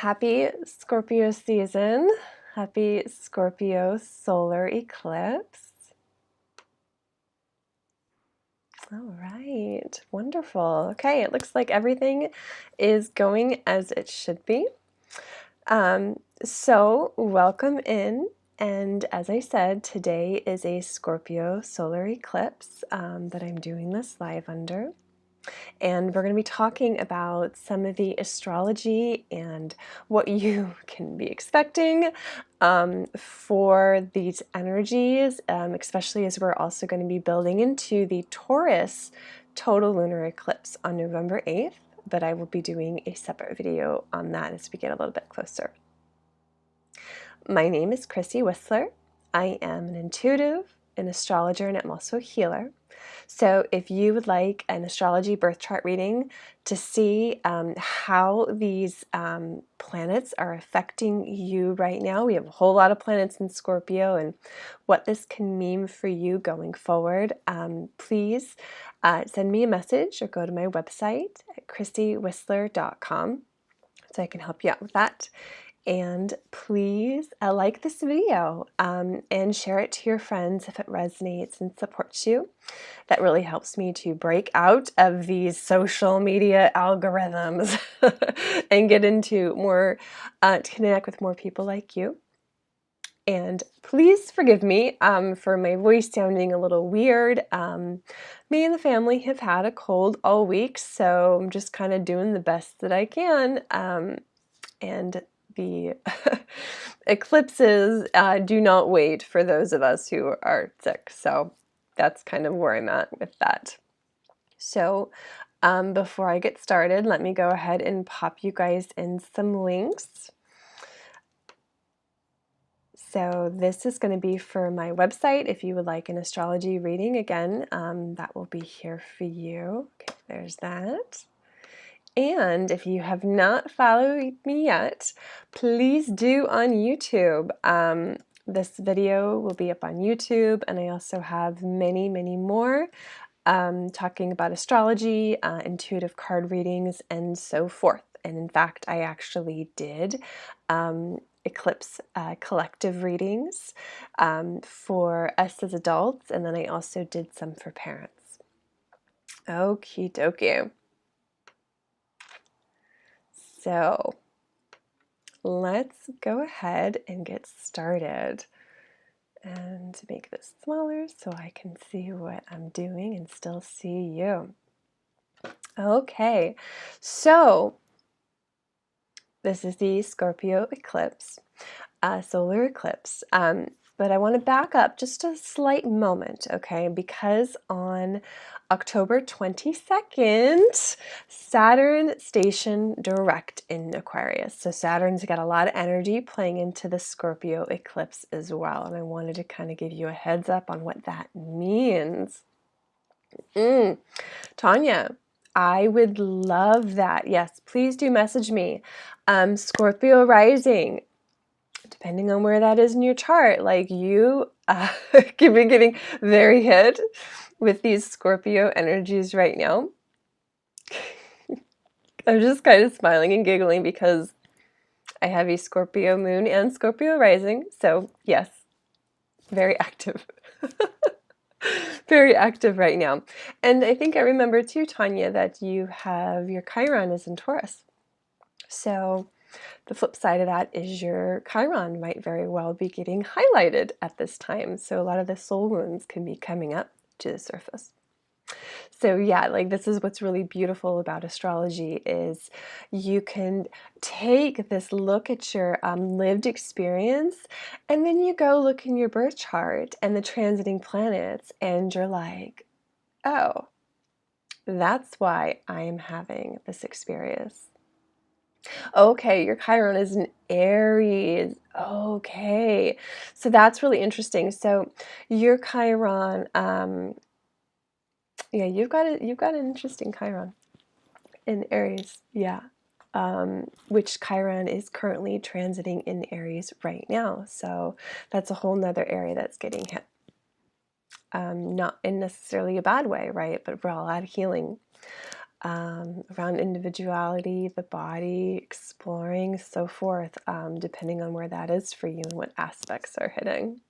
Happy Scorpio season. Happy Scorpio solar eclipse. All right, wonderful. Okay, it looks like everything is going as it should be. So welcome in. And as I said, today is a Scorpio solar eclipse that I'm doing this live under. And we're going to be talking about some of the astrology and what you can be expecting for these energies, especially as we're also going to be building into the Taurus total lunar eclipse on November 8th, but I will be doing a separate video on that as we get a little bit closer. My name is Chrissy Whistler. I am an intuitive, an astrologer, and I'm also a healer. So if you would like an astrology birth chart reading to see how these planets are affecting you right now, we have a whole lot of planets in Scorpio and what this can mean for you going forward, please send me a message or go to my website at chrissywhistler.com so I can help you out with that. And please like this video and share it to your friends if it resonates and supports you. That really helps me to break out of these social media algorithms and get into more, to connect with more people like you. And please forgive me for my voice sounding a little weird. Me and the family have had a cold all week, so I'm just kind of doing the best that I can. And the eclipses do not wait for those of us who are sick. So that's kind of where I'm at with that. So before I get started, let me go ahead and pop you guys in some links. So this is going to be for my website. If you would like an astrology reading, again, that will be here for you. Okay, there's that. And if you have not followed me yet, please do on YouTube. This video will be up on YouTube, and I also have many, many more talking about astrology, intuitive card readings, and so forth. And in fact, I actually did Eclipse collective readings for us as adults, and then I also did some for parents. Okie dokie. So let's go ahead and get started. And to make this smaller so I can see what I'm doing and still see you. Okay, so this is the Scorpio eclipse, solar eclipse. But I want to back up just a slight moment, okay? Because on October 22nd, Saturn stationed direct in Aquarius. So Saturn's got a lot of energy playing into the Scorpio eclipse as well. And I wanted to kind of give you a heads up on what that means. Tanya, I would love that. Yes, please do message me. Scorpio rising. Depending on where that is in your chart, like you could be getting very hit with these Scorpio energies right now. I'm just kind of smiling and giggling because I have a Scorpio moon and Scorpio rising. So yes, very active. Very active right now. And I think I remember too, Tanya, that you have your Chiron is in Taurus. So the flip side of that is your Chiron might very well be getting highlighted at this time. So a lot of the soul wounds can be coming up to the surface. So yeah, like this is what's really beautiful about astrology is you can take this look at your lived experience and then you go look in your birth chart and the transiting planets and you're like, oh, that's why I'm having this experience. Okay, your Chiron is in Aries. Okay, so that's really interesting. So your Chiron, yeah, you've got an interesting Chiron in Aries, yeah. Which Chiron is currently transiting in Aries right now. So that's a whole nother area that's getting hit. Not in necessarily a bad way, right? But we're all out of healing. around individuality, the body, exploring, so forth, depending on where that is for you and what aspects are hitting.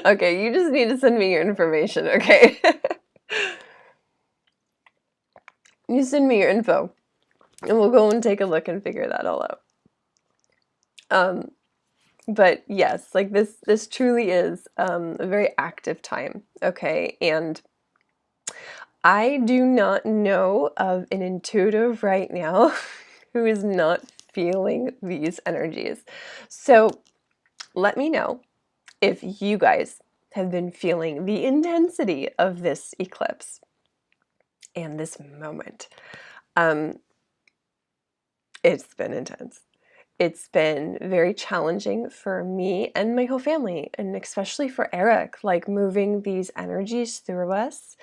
Okay, you just need to send me your information, okay? You send me your info, and we'll go and take a look and figure that all out. But yes, like this truly is a very active time, okay? And I do not know of an intuitive right now who is not feeling these energies. So let me know if you guys have been feeling the intensity of this eclipse and this moment. It's been intense. It's been very challenging for me and my whole family, and especially for Eric, like moving these energies through us.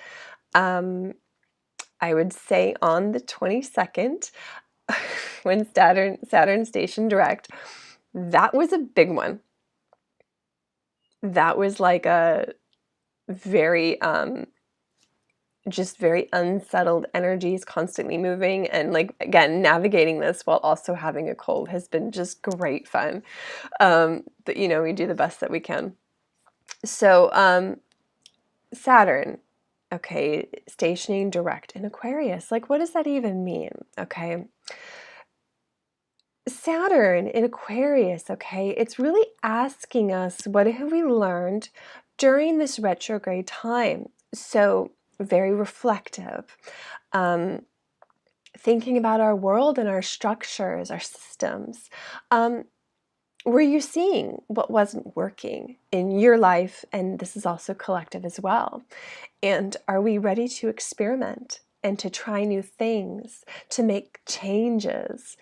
I would say on the 22nd, when Saturn stationed direct, that was a big one. That was like a very just very unsettled energies, constantly moving, and like again navigating this while also having a cold has been just great fun. But you know, we do the best that we can. So Saturn, okay, stationing direct in Aquarius, like what does that even mean? Okay, Saturn in Aquarius, okay, it's really asking us, what have we learned during this retrograde time? So very reflective, thinking about our world and our structures, our systems. Were you seeing what wasn't working in your life? And this is also collective as well. And are we ready to experiment and to try new things, to make changes?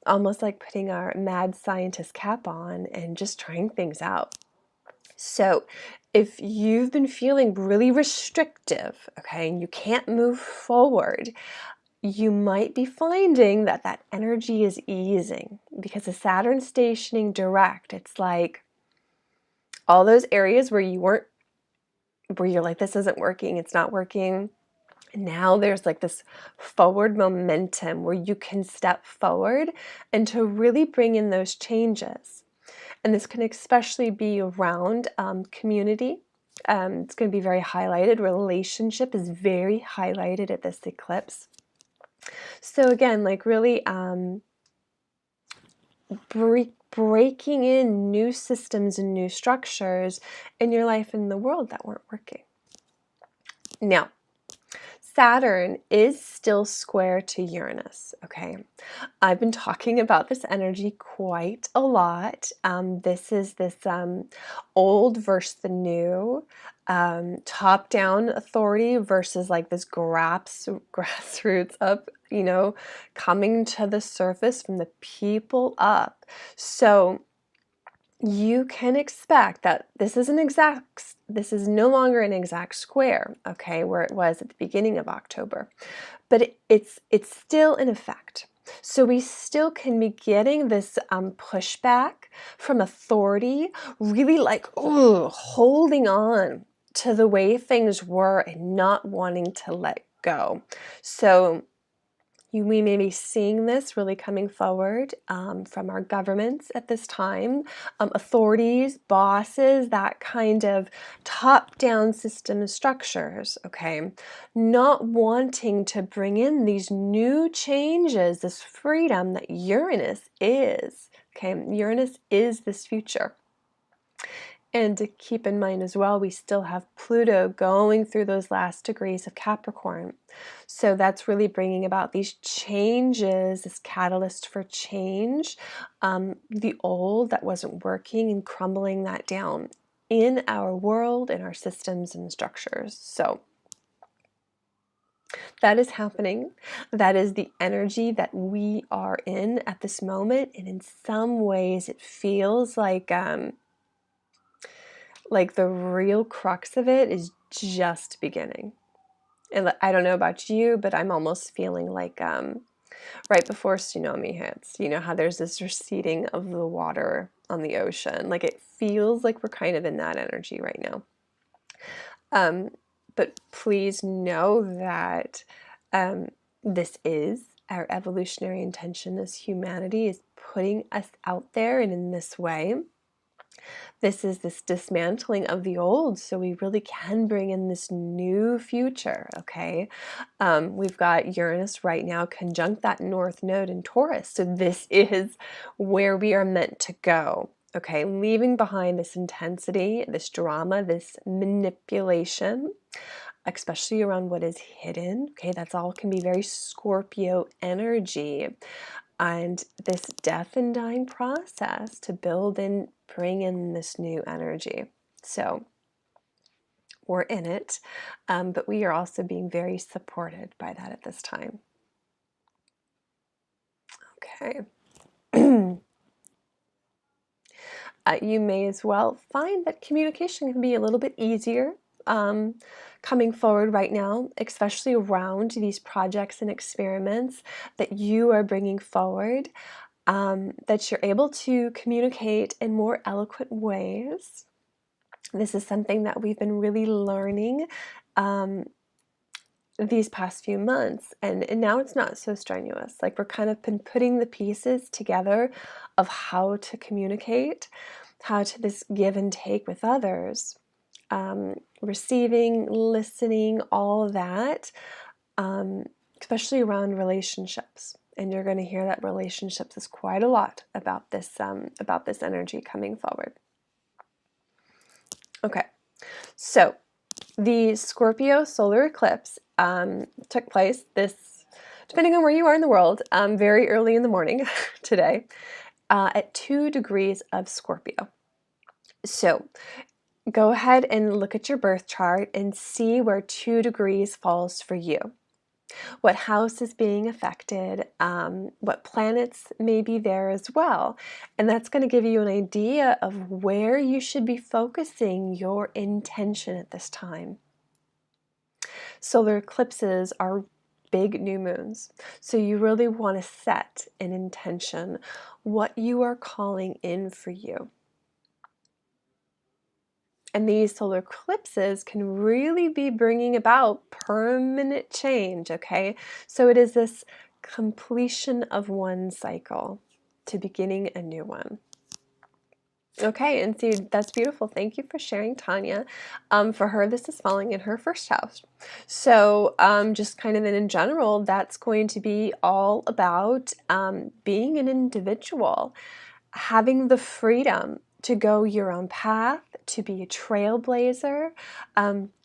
Almost like putting our mad scientist cap on and just trying things out. So if you've been feeling really restrictive, okay, and you can't move forward, you might be finding that that energy is easing, because the Saturn stationing direct, it's like all those areas where you're like, this isn't working, it's not working. Now there's like this forward momentum where you can step forward and to really bring in those changes. And this can especially be around community. It's going to be very highlighted. Relationship is very highlighted at this eclipse. So again, like really breaking in new systems and new structures in your life and the world that weren't working. Now, Saturn is still square to Uranus, okay? I've been talking about this energy quite a lot. This is this old versus the new, top-down authority versus like this grassroots up, you know, coming to the surface from the people up. So you can expect that this is no longer an exact square, okay, where it was at the beginning of October, but it's still in effect. So we still can be getting this pushback from authority, really like, ooh, holding on to the way things were and not wanting to let go. So we may be seeing this really coming forward from our governments at this time, authorities, bosses, that kind of top-down system structures, okay? Not wanting to bring in these new changes, this freedom that Uranus is, okay? Uranus is this future. And to keep in mind as well, we still have Pluto going through those last degrees of Capricorn. So that's really bringing about these changes, this catalyst for change, the old that wasn't working and crumbling that down in our world, in our systems and structures. So that is happening. That is the energy that we are in at this moment. And in some ways it feels like the real crux of it is just beginning. And I don't know about you, but I'm almost feeling like right before tsunami hits, you know how there's this receding of the water on the ocean. Like it feels like we're kind of in that energy right now. But please know that this is our evolutionary intention as humanity, is putting us out there and in this way. This is this dismantling of the old, so we really can bring in this new future, okay? We've got Uranus right now conjunct that North Node in Taurus, so this is where we are meant to go, okay? Leaving behind this intensity, this drama, this manipulation, especially around what is hidden, okay? That's all can be very Scorpio energy. And this death and dying process to build and bring in this new energy. So we're in it, but we are also being very supported by that at this time. Okay. You may as well find that communication can be a little bit easier coming forward right now, especially around these projects and experiments that you are bringing forward. That you're able to communicate in more eloquent ways. This is something that we've been really learning these past few months, and now it's not so strenuous. Like, we're kind of been putting the pieces together of how to communicate, how to this give and take with others, receiving, listening, all that, especially around relationships. And you're going to hear that relationships is quite a lot about this energy coming forward. Okay, so the Scorpio solar eclipse took place depending on where you are in the world, very early in the morning today, at 2 degrees of Scorpio. So go ahead and look at your birth chart and see where 2 degrees falls for you. What house is being affected, what planets may be there as well. And that's going to give you an idea of where you should be focusing your intention at this time. Solar eclipses are big new moons, so you really want to set an intention, what you are calling in for you. And these solar eclipses can really be bringing about permanent change, okay? So it is this completion of one cycle to beginning a new one. Okay, and see, that's beautiful. Thank you for sharing, Tanya. For her, this is falling in her first house. So just kind of in general, that's going to be all about being an individual, having the freedom to go your own path, to be a trailblazer,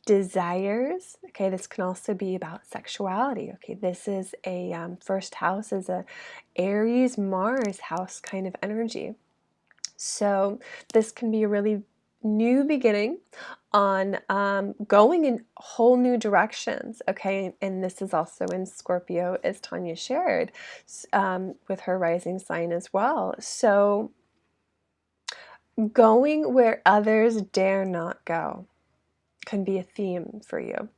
desires. Okay, this can also be about sexuality. Okay, this is a first house is a Aries Mars house kind of energy. So this can be a really new beginning on going in whole new directions, okay? And this is also in Scorpio, as Tanya shared, with her rising sign as well. So going where others dare not go can be a theme for you.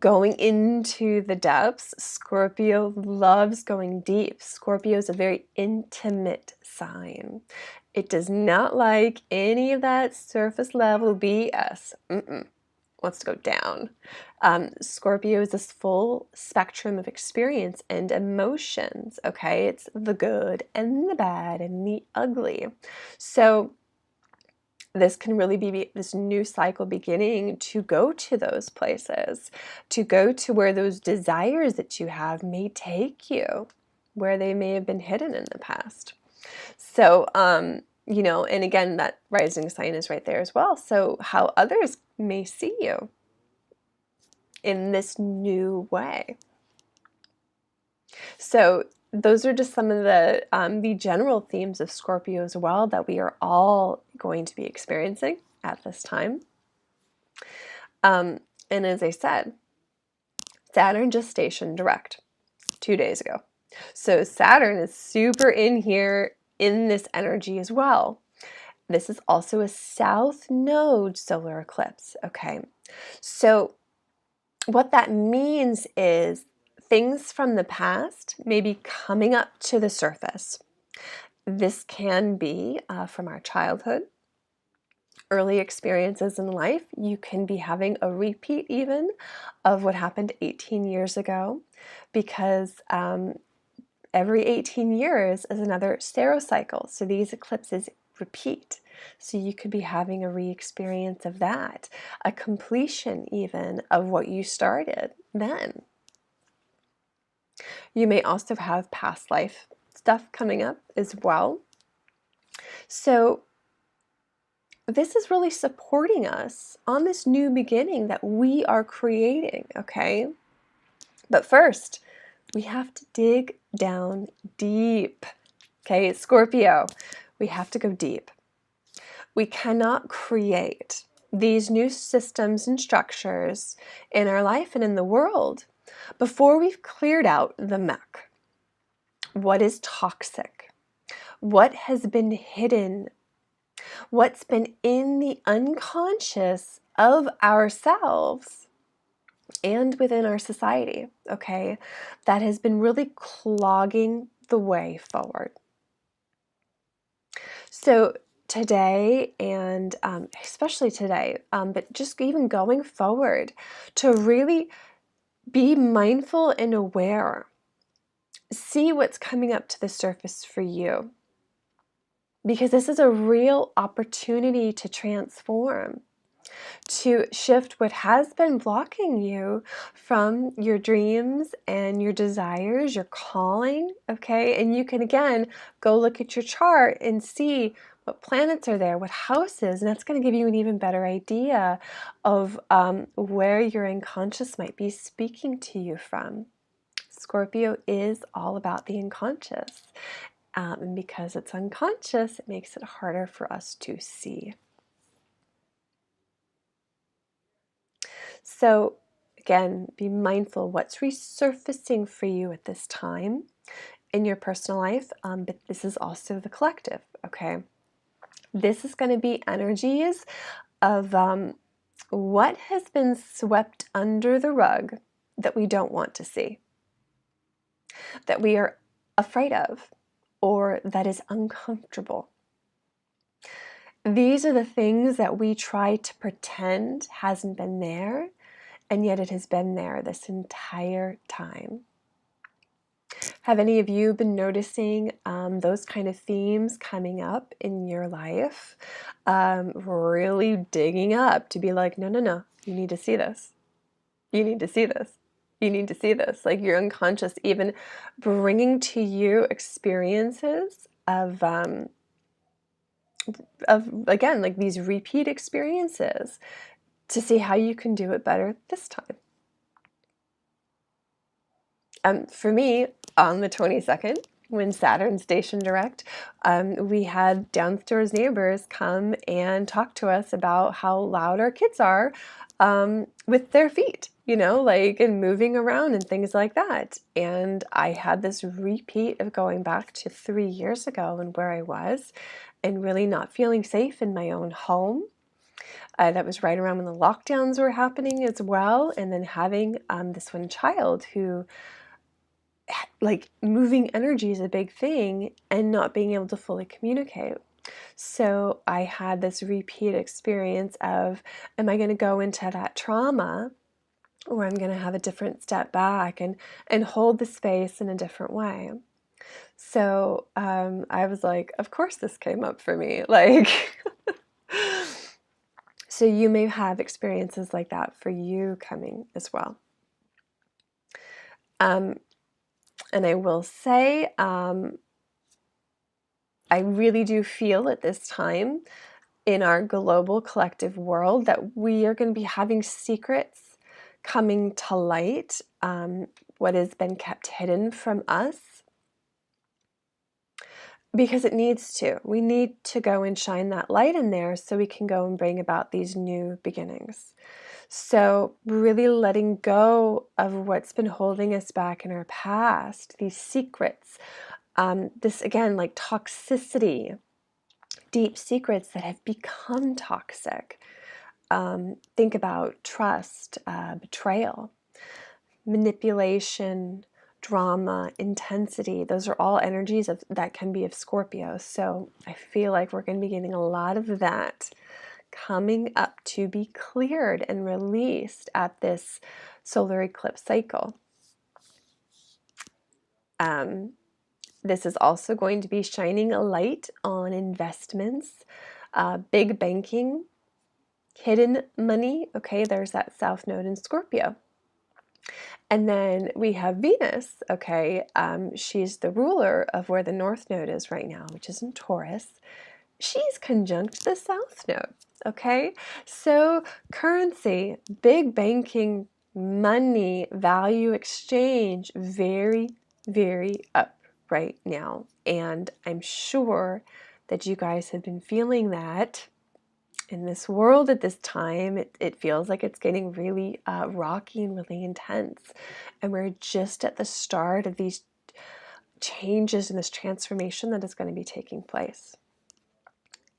Going into the depths, Scorpio loves going deep. Scorpio is a very intimate sign. It does not like any of that surface level BS. Wants to go down. Scorpio is this full spectrum of experience and emotions, okay? It's the good and the bad and the ugly. So this can really be this new cycle beginning to go to those places, to go to where those desires that you have may take you, where they may have been hidden in the past. So, you know, and again, that rising sign is right there as well. So how others may see you in this new way. So those are just some of the general themes of Scorpio as well that we are all going to be experiencing at this time. And as I said, Saturn just stationed direct 2 days ago. So Saturn is super in here in this energy as well. This is also a South Node solar eclipse, okay? So what that means is things from the past may be coming up to the surface. This can be from our childhood, early experiences in life. You can be having a repeat even of what happened 18 years ago, because every 18 years is another stereocycle. So these eclipses repeat. So you could be having a re-experience of that, a completion even of what you started then. You may also have past life stuff coming up as well. So this is really supporting us on this new beginning that we are creating, okay? But first, we have to dig down deep, okay? Scorpio, we have to go deep. We cannot create these new systems and structures in our life and in the world before we've cleared out the muck. What is toxic? What has been hidden? What's been in the unconscious of ourselves and within our society, okay, that has been really clogging the way forward. So today, and especially today, but just even going forward, to really be mindful and aware, see what's coming up to the surface for you, because this is a real opportunity to transform, to shift what has been blocking you from your dreams and your desires, your calling, okay? And you can, again, go look at your chart and see what planets are there, what houses, and that's going to give you an even better idea of where your unconscious might be speaking to you from. Scorpio is all about the unconscious. And because it's unconscious, it makes it harder for us to see. So again, be mindful what's resurfacing for you at this time in your personal life, but this is also the collective, okay? This is going to be energies of what has been swept under the rug that we don't want to see, that we are afraid of, or that is uncomfortable. These are the things that we try to pretend hasn't been there, and yet it has been there this entire time. Have any of you been noticing those kind of themes coming up in your life? Really digging up to be like, no, no, no, you need to see this. You need to see this. You need to see this. Like your unconscious even bringing to you experiences of again, like these repeat experiences to see how you can do it better this time. For me, on the 22nd, when Saturn stationed direct, we had downstairs neighbors come and talk to us about how loud our kids are with their feet, you know, like, and moving around and things like that. And I had this repeat of going back to 3 years ago and where I was and really not feeling safe in my own home. That was right around when the lockdowns were happening as well. And then having this one child who, like, moving energy is a big thing and not being able to fully communicate. So I had this repeat experience of, am I going to go into that trauma, or I'm going to have a different step back and hold the space in a different way? So I was like, of course this came up for me. Like, so you may have experiences like that for you coming as well. And I will say, I really do feel at this time in our global collective world that we are going to be having secrets coming to light, what has been kept hidden from us, because it needs to. We need to go and shine that light in there so we can go and bring about these new beginnings. So really letting go of what's been holding us back in our past, these secrets, this again, like toxicity, deep secrets that have become toxic. Think about trust, betrayal, manipulation, drama, intensity. Those are all energies that can be of Scorpio. So I feel like we're going to be getting a lot of that coming up to be cleared and released at this solar eclipse cycle. This is also going to be shining a light on investments, big banking, hidden money. Okay, there's that South Node in Scorpio. And then we have Venus, okay, she's the ruler of where the North Node is right now, which is in Taurus. She's conjunct the South Node, okay? So currency, big banking, money, value exchange, very, very up right now. And I'm sure that you guys have been feeling that in this world at this time. It feels like it's getting really rocky and really intense. And we're just at the start of these changes and this transformation that is going to be taking place.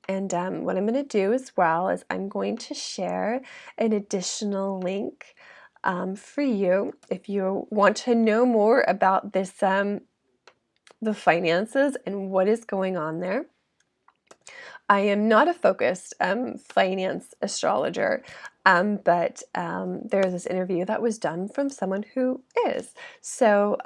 And what I'm going to do as well is I'm going to share an additional link for you if you want to know more about this, the finances and what is going on there. I am not a focused finance astrologer, but there's this interview that was done from someone who is. So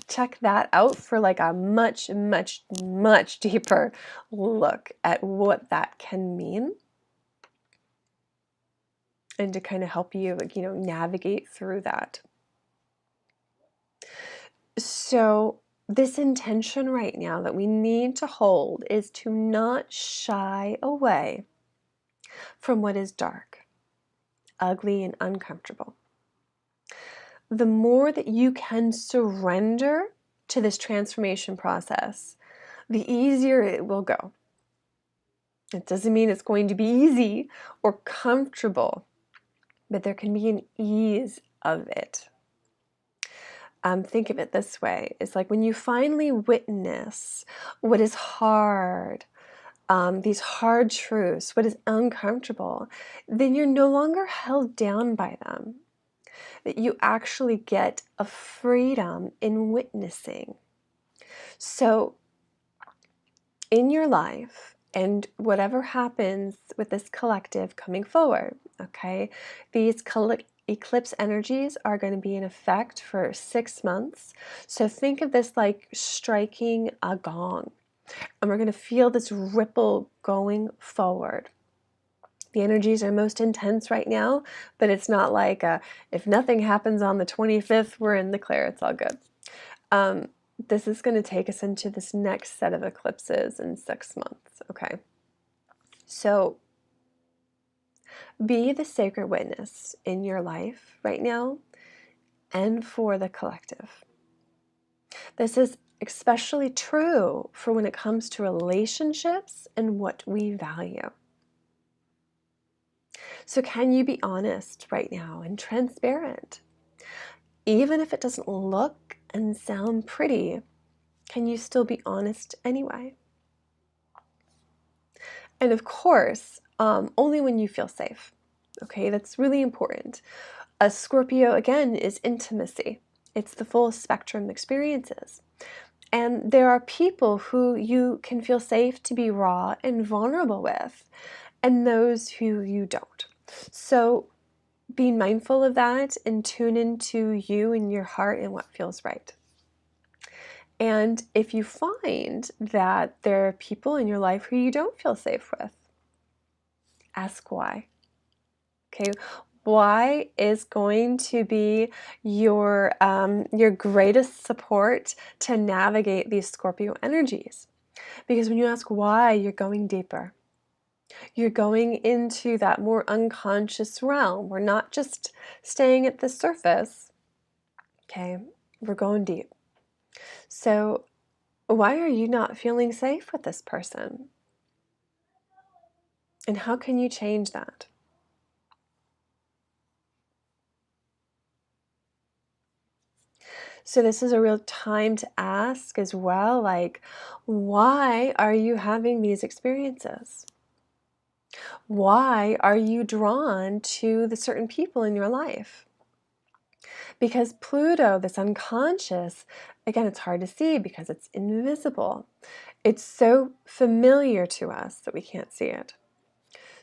check that out for like a much, much, much deeper look at what that can mean, and to kind of help you, navigate through that. So this intention right now that we need to hold is to not shy away from what is dark, ugly, and uncomfortable. The more that you can surrender to this transformation process, the easier it will go. It doesn't mean it's going to be easy or comfortable, but there can be an ease of it. Think of it this way. It's like when you finally witness what is hard, these hard truths, what is uncomfortable, then you're no longer held down by them. That you actually get a freedom in witnessing. So in your life, and whatever happens with this collective coming forward, okay, these eclipse energies are going to be in effect for 6 months. So think of this like striking a gong, and we're going to feel this ripple going forward. The energies are most intense right now, but it's not like if nothing happens on the 25th, we're in the clear, it's all good. This is going to take us into this next set of eclipses in 6 months, okay? So be the sacred witness in your life right now and for the collective. This is especially true for when it comes to relationships and what we value. So can you be honest right now and transparent? Even if it doesn't look and sound pretty, can you still be honest anyway? And of course, only when you feel safe. Okay, that's really important. A Scorpio, again, is intimacy. It's the full spectrum experiences. And there are people who you can feel safe to be raw and vulnerable with, and those who you don't. So be mindful of that and tune into you and your heart and what feels right. And if you find that there are people in your life who you don't feel safe with, ask why. Okay, why is going to be your greatest support to navigate these Scorpio energies. Because when you ask why, you're going deeper. You're going into that more unconscious realm. We're not just staying at the surface. Okay, we're going deep. So why are you not feeling safe with this person? And how can you change that? So this is a real time to ask as well, like, why are you having these experiences? Why are you drawn to the certain people in your life? Because Pluto, this unconscious, again, it's hard to see because it's invisible. It's so familiar to us that we can't see it.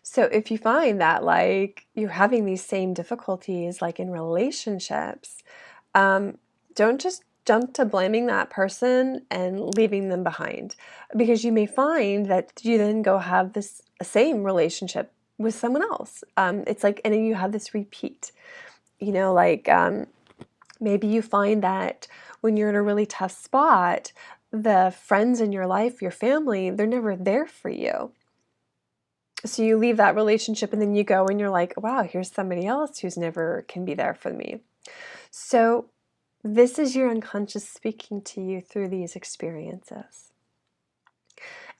So if you find that like you're having these same difficulties like in relationships, don't just jump to blaming that person and leaving them behind, because you may find that you then go have this same relationship with someone else. It's like, and then you have this repeat, like maybe you find that when you're in a really tough spot, the friends in your life, your family, they're never there for you. So you leave that relationship and then you go and you're like, wow, here's somebody else who's never can be there for me. So this is your unconscious speaking to you through these experiences.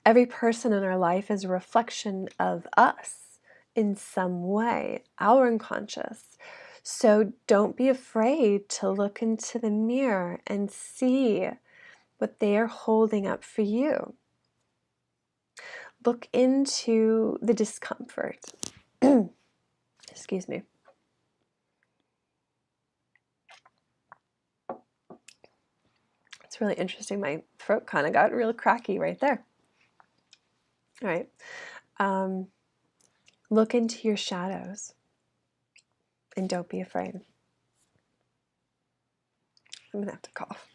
Every person in our life is a reflection of us in some way, our unconscious. So don't be afraid to look into the mirror and see what they are holding up for you. Look into the discomfort. Excuse me. It's really interesting. My throat kind of got real cracky right there. All right. Look into your shadows and don't be afraid. I'm going to have to cough.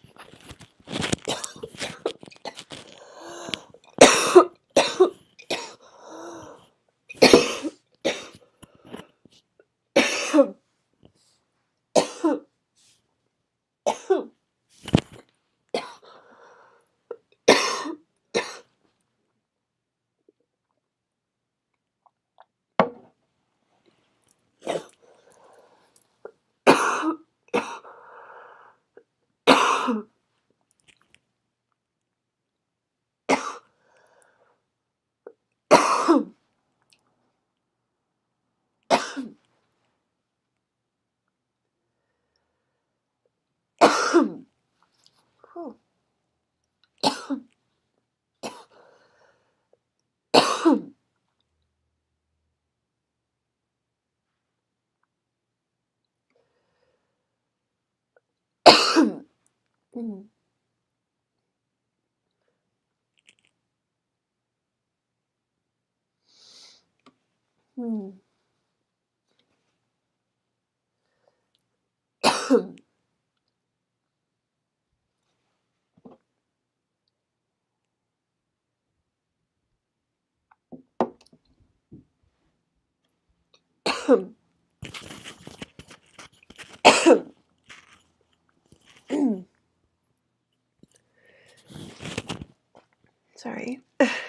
Sorry. I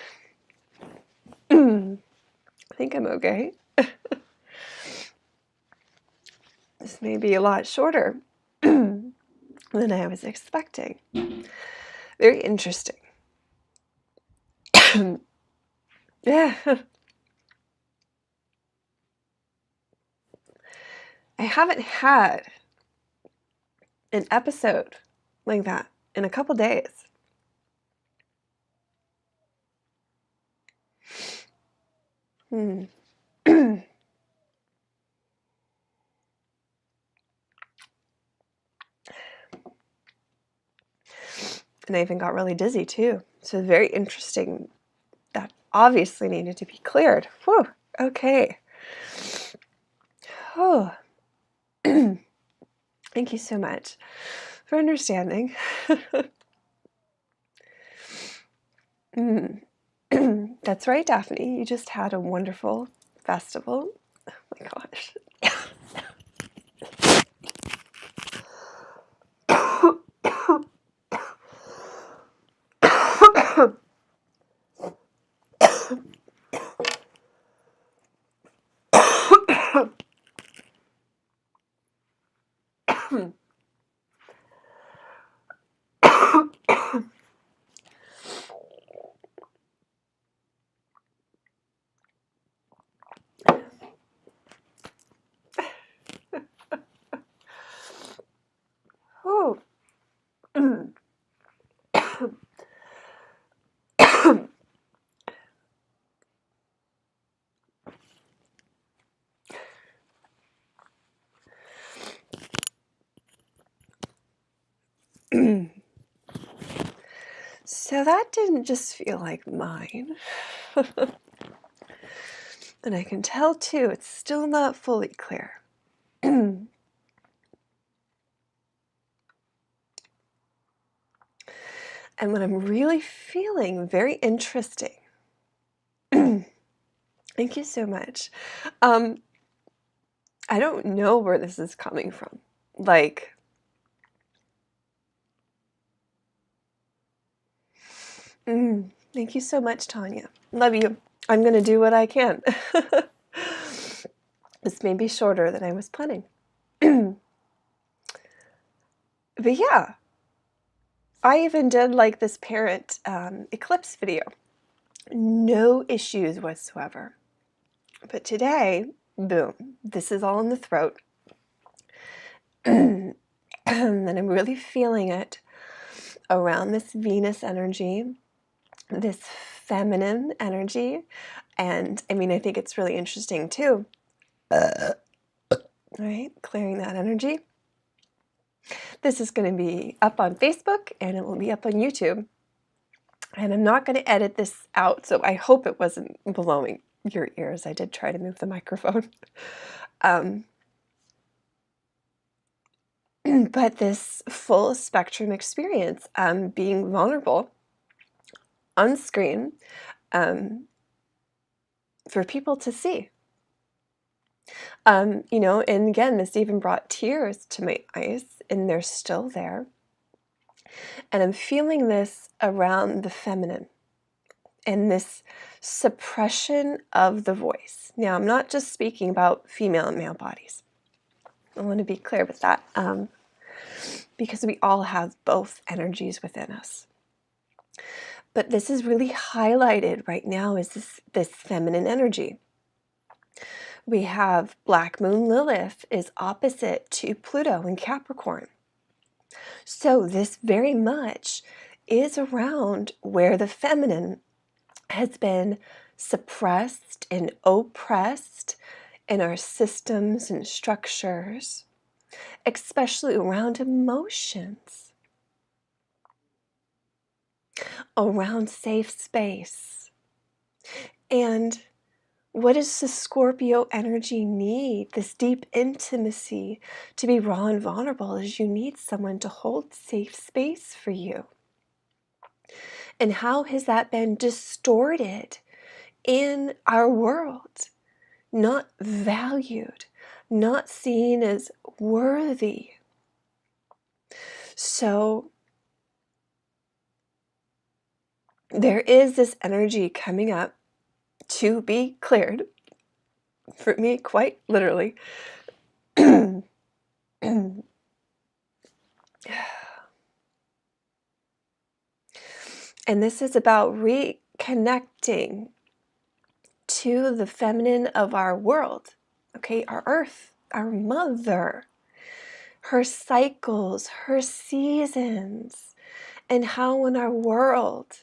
think I'm okay. This may be a lot shorter than I was expecting. Very interesting. Yeah. I haven't had an episode like that in a couple days. And I even got really dizzy too. So very interesting. That obviously needed to be cleared. Whew. Okay. Oh. Thank you so much for understanding. That's right, Daphne. You just had a wonderful festival. Oh my gosh. Oh. So that didn't just feel like mine. And I can tell too, it's still not fully clear. And what I'm really feeling, very interesting. Thank you so much. I don't know where this is coming from. Like, thank you so much, Tanya. Love you. I'm going to do what I can. This may be shorter than I was planning. But yeah, I even did like this parent eclipse video. No issues whatsoever. But today, boom, this is all in the throat. And I'm really feeling it around this Venus energy, this feminine energy. And I mean, I think it's really interesting too. Right, clearing that energy. This is going to be up on Facebook and it will be up on YouTube. And I'm not going to edit this out, so I hope it wasn't blowing your ears. I did try to move the microphone. But this full spectrum experience, being vulnerable on screen for people to see. You know, and again, this even brought tears to my eyes, and they're still there. And I'm feeling this around the feminine and this suppression of the voice. Now, I'm not just speaking about female and male bodies. I want to be clear with that, because we all have both energies within us. But this is really highlighted right now is this feminine energy. We have Black Moon Lilith is opposite to Pluto in Capricorn. So this very much is around where the feminine has been suppressed and oppressed in our systems and structures, especially around emotions, around safe space. And what does the Scorpio energy need? This deep intimacy to be raw and vulnerable is you need someone to hold safe space for you. And how has that been distorted in our world? Not valued, not seen as worthy. So there is this energy coming up to be cleared, for me, quite literally. And this is about reconnecting to the feminine of our world, okay? Our earth, our mother, her cycles, her seasons, and how in our world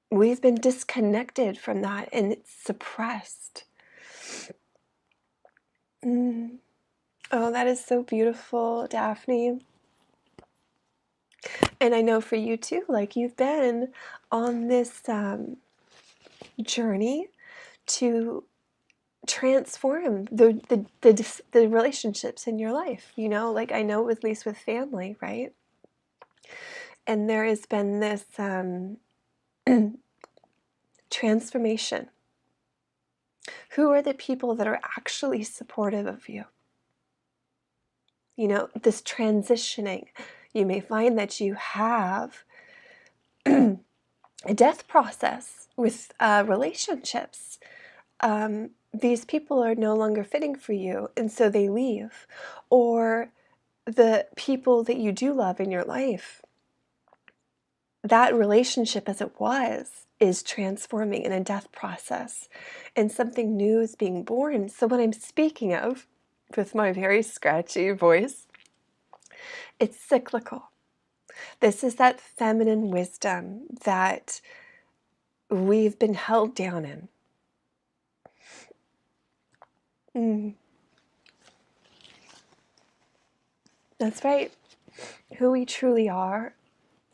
we've been disconnected from that and it's suppressed. Oh, that is so beautiful, Daphne. And I know for you too, like you've been on this journey to transform the relationships in your life, you know, like I know at least with family, right? And there has been this transformation. Who are the people that are actually supportive of you? You know, this transitioning. You may find that you have a death process with relationships. These people are no longer fitting for you, and so they leave. Or the people that you do love in your life, that relationship as it was is transforming in a death process, and something new is being born. So what I'm speaking of, with my very scratchy voice, it's cyclical. This is that feminine wisdom that we've been held down in. That's right. Who we truly are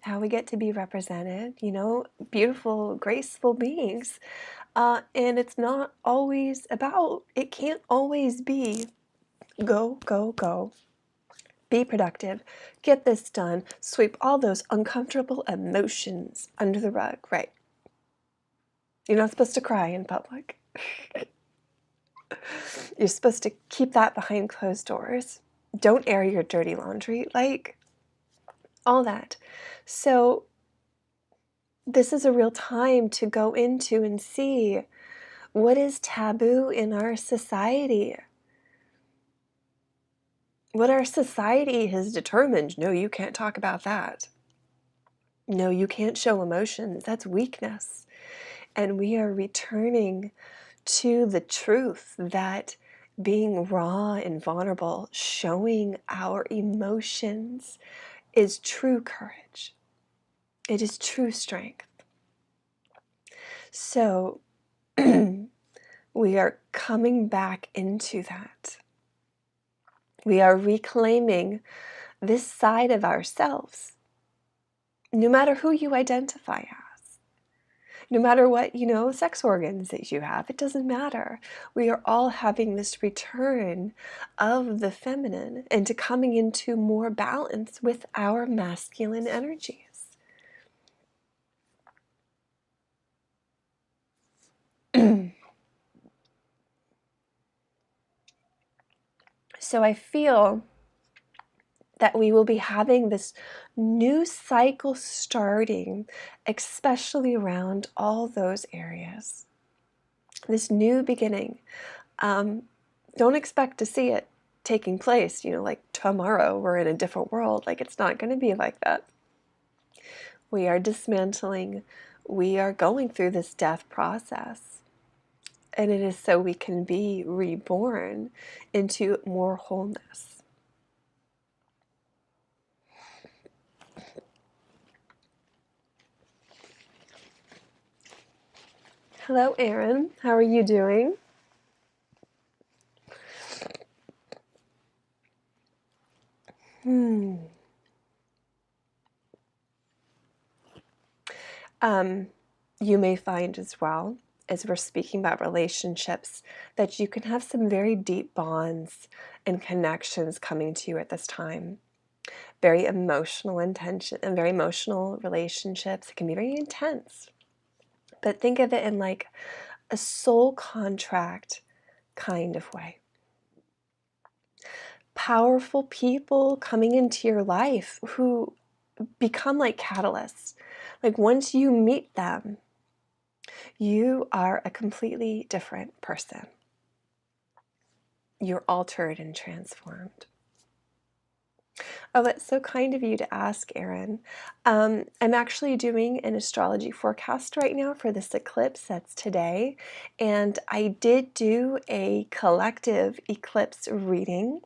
how we get to be represented, you know, beautiful, graceful beings. And it's not always about, it can't always be go, go, go. Be productive, get this done, sweep all those uncomfortable emotions under the rug, right? You're not supposed to cry in public. You're supposed to keep that behind closed doors. Don't air your dirty laundry, like all that. So this is a real time to go into and see what is taboo in our society. What our society has determined, no, you can't talk about that. No, you can't show emotions. That's weakness. And we are returning to the truth that being raw and vulnerable, showing our emotions, is true courage. It is true strength. So we are coming back into that. We are reclaiming this side of ourselves, no matter who you identify as, no matter what, you know, sex organs that you have, it doesn't matter. We are all having this return of the feminine and to coming into more balance with our masculine energies. So I feel that we will be having this new cycle starting, especially around all those areas. This new beginning. Don't expect to see it taking place, you know, like tomorrow we're in a different world. Like, it's not going to be like that. We are dismantling. We are going through this death process. And it is so we can be reborn into more wholeness. Hello, Erin. How are you doing? You may find as well, as we're speaking about relationships, that you can have some very deep bonds and connections coming to you at this time. Very emotional intention and very emotional relationships. It can be very intense. But think of it in like a soul contract kind of way. Powerful people coming into your life who become like catalysts. Like, once you meet them, you are a completely different person. You're altered and transformed. Oh, that's so kind of you to ask, Erin. I'm actually doing an astrology forecast right now for this eclipse that's today. And I did do a collective eclipse reading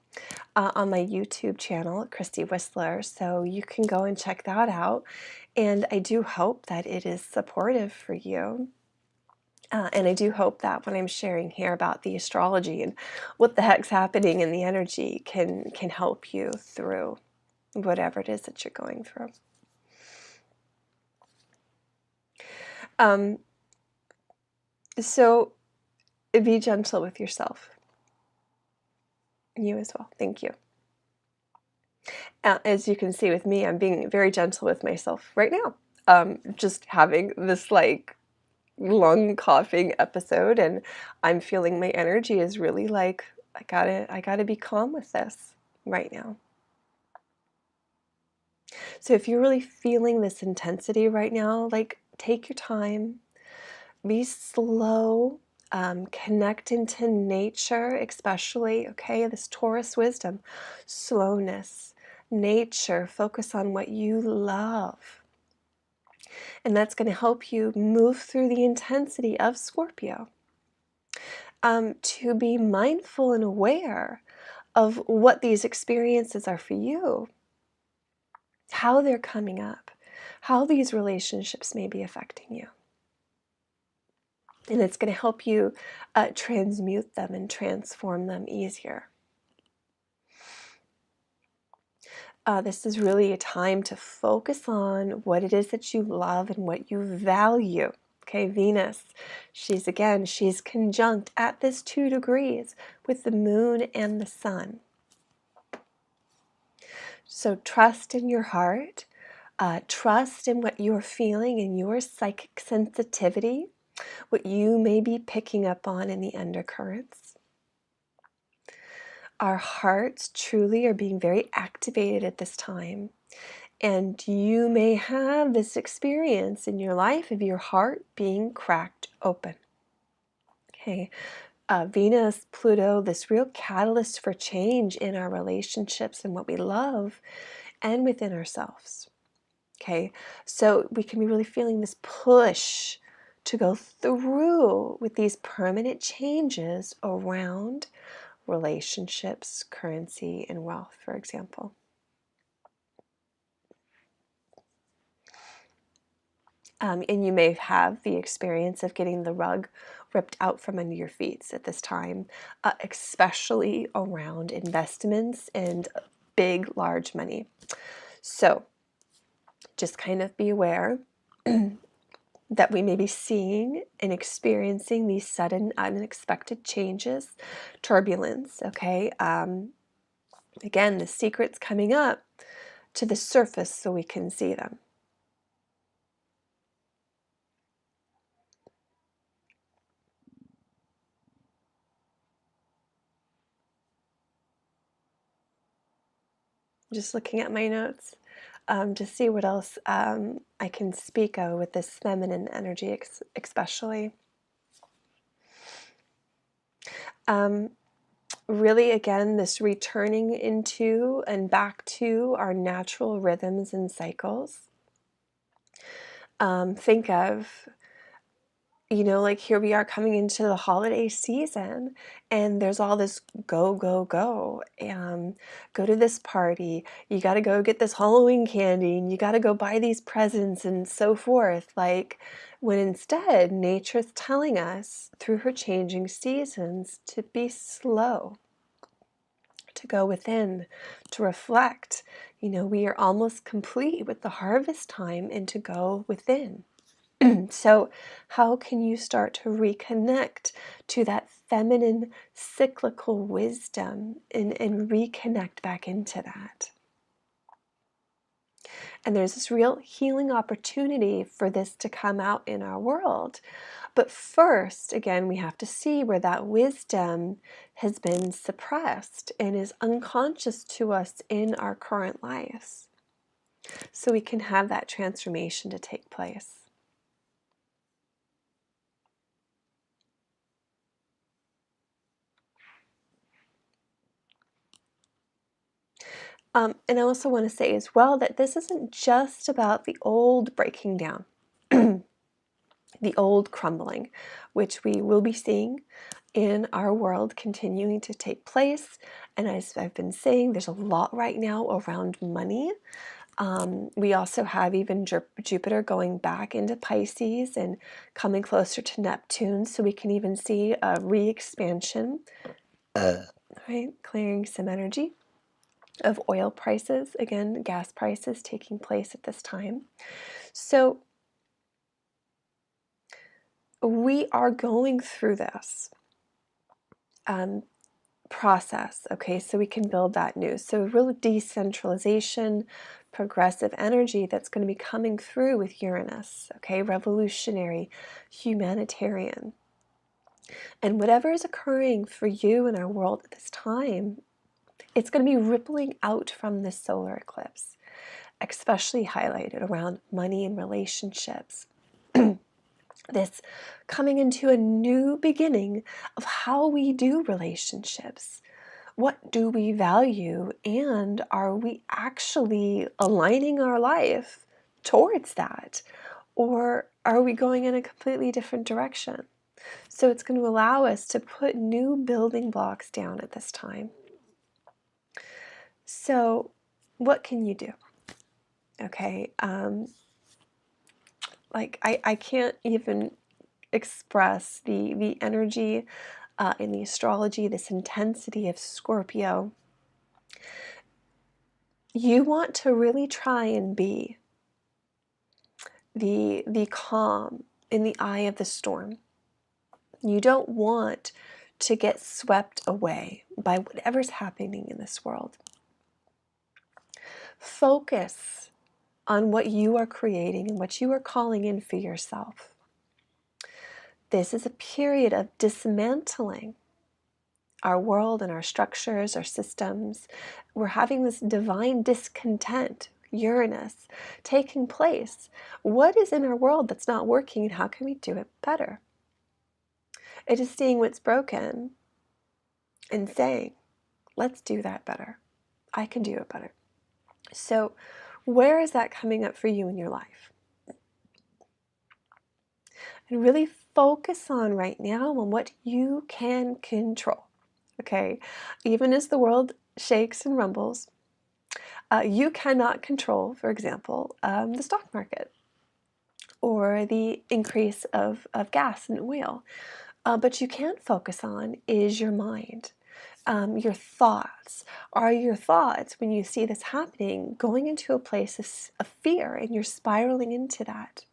on my YouTube channel, Christy Whistler. So you can go and check that out. And I do hope that it is supportive for you. And I do hope that what I'm sharing here about the astrology and what the heck's happening in the energy can help you through whatever it is that you're going through. So be gentle with yourself. You as well. Thank you. As you can see with me, I'm being very gentle with myself right now. Just having this like lung coughing episode, and I'm feeling my energy is really like, I gotta be calm with this right now. So if you're really feeling this intensity right now, like, take your time, be slow, connect into nature, especially, okay? This Taurus wisdom, slowness, nature, focus on what you love. And that's going to help you move through the intensity of Scorpio. To be mindful and aware of what these experiences are for you, how they're coming up, how these relationships may be affecting you. And it's going to help you transmute them and transform them easier. This is really a time to focus on what it is that you love and what you value. Okay, Venus, she's conjunct at this 2 degrees with the moon and the sun. So trust in your heart, trust in what you're feeling in your psychic sensitivity, what you may be picking up on in the undercurrents. Our hearts truly are being very activated at this time. And you may have this experience in your life of your heart being cracked open. Okay, Venus, Pluto, this real catalyst for change in our relationships and what we love and within ourselves. Okay, so we can be really feeling this push to go through with these permanent changes around relationships, currency, and wealth, for example. And you may have the experience of getting the rug ripped out from under your feet at this time, especially around investments and big, large money. So just kind of be aware that we may be seeing and experiencing these sudden, unexpected changes, turbulence, okay? Again, the secrets coming up to the surface so we can see them. Just looking at my notes to see what else I can speak of with this feminine energy, especially. Really, again, this returning into and back to our natural rhythms and cycles. Think of, like here we are coming into the holiday season and there's all this go, go, go. Go to this party. You got to go get this Halloween candy and you got to go buy these presents and so forth. Like when instead nature's telling us through her changing seasons to be slow, to go within, to reflect. We are almost complete with the harvest time and to go within. So how can you start to reconnect to that feminine cyclical wisdom and reconnect back into that? And there's this real healing opportunity for this to come out in our world. But first, again, we have to see where that wisdom has been suppressed and is unconscious to us in our current lives, so we can have that transformation to take place. And I also want to say as well that this isn't just about the old breaking down, the old crumbling, which we will be seeing in our world continuing to take place. And as I've been saying, there's a lot right now around money. We also have even Jupiter going back into Pisces and coming closer to Neptune, so we can even see a re-expansion, right? Clearing some energy of oil prices, again, gas prices taking place at this time. So we are going through this process, okay, so we can build that new. So real decentralization, progressive energy that's going to be coming through with Uranus, okay, revolutionary, humanitarian. And whatever is occurring for you in our world at this time, it's going to be rippling out from this solar eclipse, especially highlighted around money and relationships. This coming into a new beginning of how we do relationships. What do we value, and are we actually aligning our life towards that? Or are we going in a completely different direction? So it's going to allow us to put new building blocks down at this time. So what can you do? Okay, I can't even express the energy in the astrology, this intensity of Scorpio. You want to really try and be the calm in the eye of the storm. You don't want to get swept away by whatever's happening in this world. Focus on what you are creating and what you are calling in for yourself. This is a period of dismantling our world and our structures, our systems. We're having this divine discontent, Uranus, taking place. What is in our world that's not working, and how can we do it better? It is seeing what's broken and saying, let's do that better. I can do it better. So where is that coming up for you in your life? And really focus on right now on what you can control. Okay, even as the world shakes and rumbles, you cannot control, for example, the stock market or the increase of gas and oil. But you can focus on is your mind, your thoughts. Are your thoughts, when you see this happening, going into a place of fear and you're spiraling into that?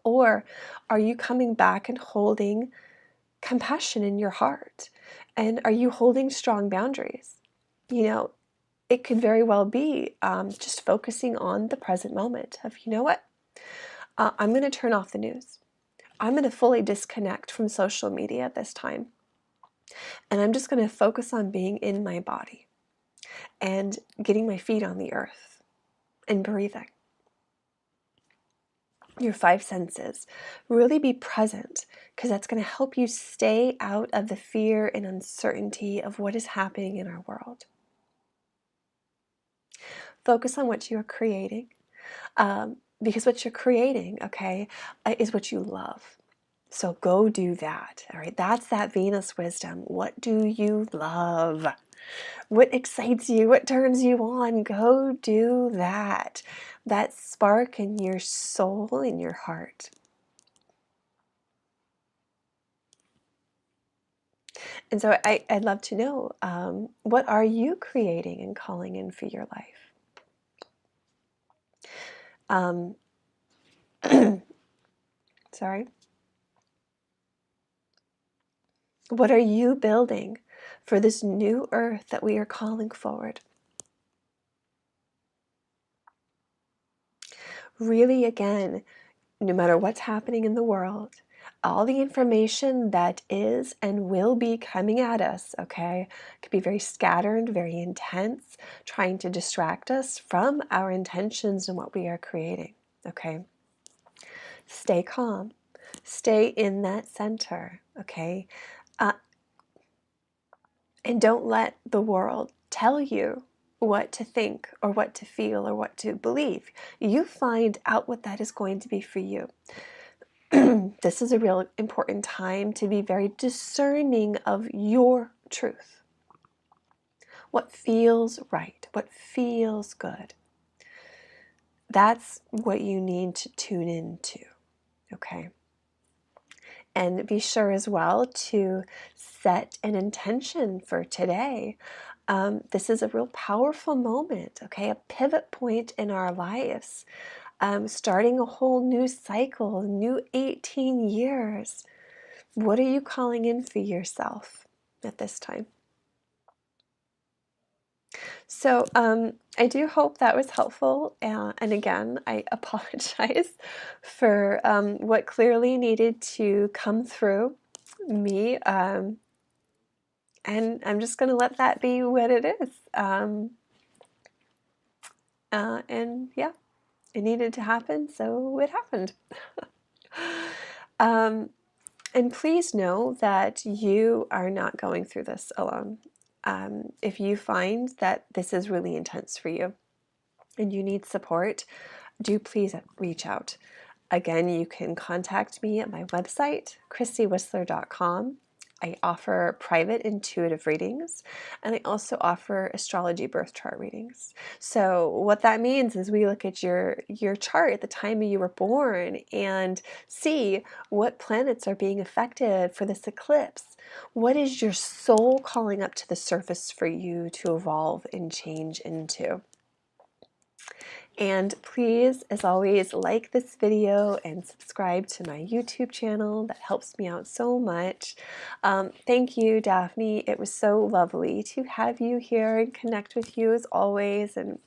Or are you coming back and holding compassion in your heart? And are you holding strong boundaries? You know, it could very well be just focusing on the present moment of, you know what, I'm going to turn off the news. I'm going to fully disconnect from social media at this time. And I'm just going to focus on being in my body and getting my feet on the earth and breathing. Your five senses. Really be present, because that's going to help you stay out of the fear and uncertainty of what is happening in our world. Focus on what you are creating, because what you're creating, okay, is what you love. So go do that, all right? That's that Venus wisdom. What do you love? What excites you? What turns you on? Go do that. That spark in your soul, in your heart. And so I'd love to know, what are you creating and calling in for your life? Sorry. What are you building for this new earth that we are calling forward? Really, again, no matter what's happening in the world, all the information that is and will be coming at us, okay, could be very scattered, very intense, trying to distract us from our intentions and what we are creating, okay? Stay calm. Stay in that center, okay? And don't let the world tell you what to think or what to feel or what to believe. You find out what that is going to be for you. This is a real important time to be very discerning of your truth. What feels right, what feels good. That's what you need to tune into, okay? And be sure as well to set an intention for today. This is a real powerful moment, okay? A pivot point in our lives. Starting a whole new cycle, new 18 years. What are you calling in for yourself at this time? So I do hope that was helpful. And again, I apologize for what clearly needed to come through me. And I'm just going to let that be what it is. And yeah, it needed to happen, so it happened. And please know that you are not going through this alone. If you find that this is really intense for you and you need support, do please reach out. Again, you can contact me at my website, christywhistler.com. I offer private intuitive readings, and I also offer astrology birth chart readings. So what that means is we look at your chart at the time you were born and see what planets are being affected for this eclipse. What is your soul calling up to the surface for you to evolve and change into? And please, as always, like this video and subscribe to my YouTube channel. That helps me out so much. Thank you, Daphne. It was so lovely to have you here and connect with you as always and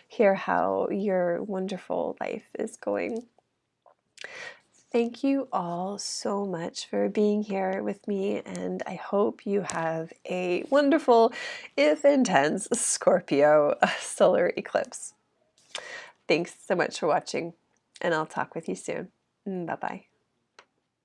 hear how your wonderful life is going. Thank you all so much for being here with me, and I hope you have a wonderful, if intense, Scorpio solar eclipse. Thanks so much for watching, and I'll talk with you soon. Bye-bye.